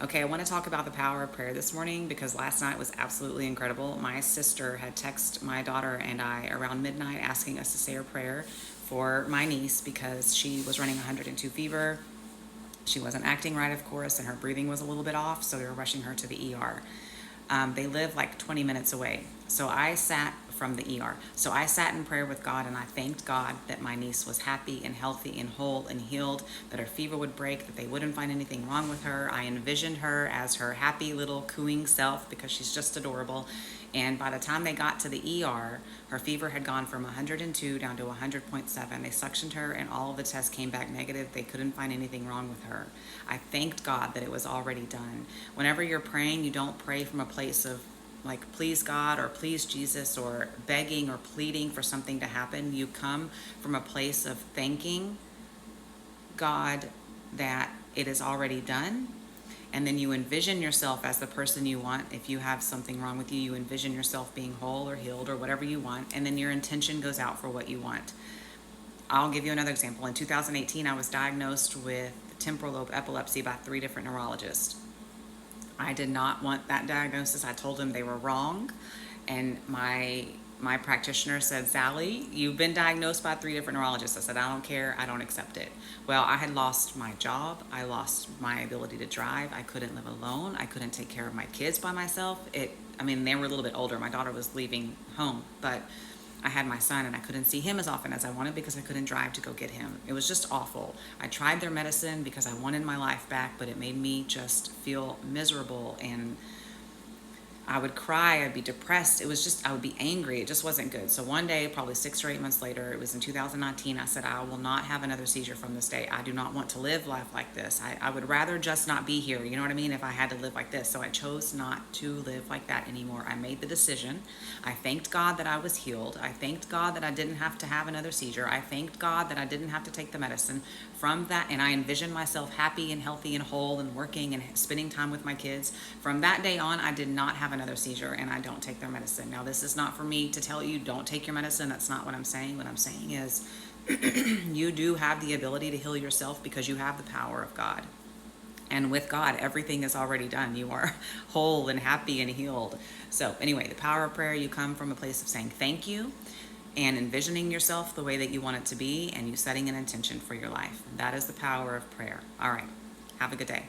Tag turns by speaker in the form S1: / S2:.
S1: Okay, I want to talk about the power of prayer this morning because last night was absolutely incredible. My sister had texted my daughter and I around midnight asking us to say a prayer for my niece because she was running 102 fever. She wasn't acting right, of course, and her breathing was a little bit off, so they were rushing her to the ER. They live like 20 minutes away. So I sat from the ER. So I sat in prayer with God and I thanked God that my niece was happy and healthy and whole and healed, that her fever would break, that they wouldn't find anything wrong with her. I envisioned her as her happy little cooing self because she's just adorable. And by the time they got to the ER, her fever had gone from 102 down to 100.7. They suctioned her and all of the tests came back negative. They couldn't find anything wrong with her. I thanked God that it was already done. Whenever you're praying, you don't pray from a place of like please God or please Jesus or begging or pleading for something to happen. You come from a place of thanking God that it is already done. And then you envision yourself as the person you want. If you have something wrong with you, you envision yourself being whole or healed or whatever you want. And then your intention goes out for what you want. I'll give you another example. In 2018, I was diagnosed with temporal lobe epilepsy by 3 different neurologists. I did not want that diagnosis. I told them they were wrong. And my practitioner said, Sally, you've been diagnosed by 3 different neurologists. I said, I don't care. I don't accept it. Well, I had lost my job. I lost my ability to drive. I couldn't live alone. I couldn't take care of my kids by myself. I mean, they were a little bit older. My daughter was leaving home, but I had my son and I couldn't see him as often as I wanted because I couldn't drive to go get him. It was just awful. I tried their medicine because I wanted my life back, but it made me just feel miserable, and I would cry, I'd be depressed. It was just, I would be angry. It just wasn't good. So one day, probably 6 or 8 months later, it was in 2019, I said, I will not have another seizure from this day. I do not want to live life like this. I would rather just not be here. You know what I mean? If I had to live like this. So I chose not to live like that anymore. I made the decision. I thanked God that I was healed. I thanked God that I didn't have to have another seizure. I thanked God that I didn't have to take the medicine from that. And I envisioned myself happy and healthy and whole and working and spending time with my kids. From that day on, I did not have another seizure, and I don't take their medicine. Now, this is not for me to tell you don't take your medicine. That's not what I'm saying. What I'm saying is you do have the ability to heal yourself because you have the power of God. And with God, everything is already done. You are whole and happy and healed. So anyway, the power of prayer, you come from a place of saying thank you and envisioning yourself the way that you want it to be, and you setting an intention for your life. That is the power of prayer. All right. Have a good day.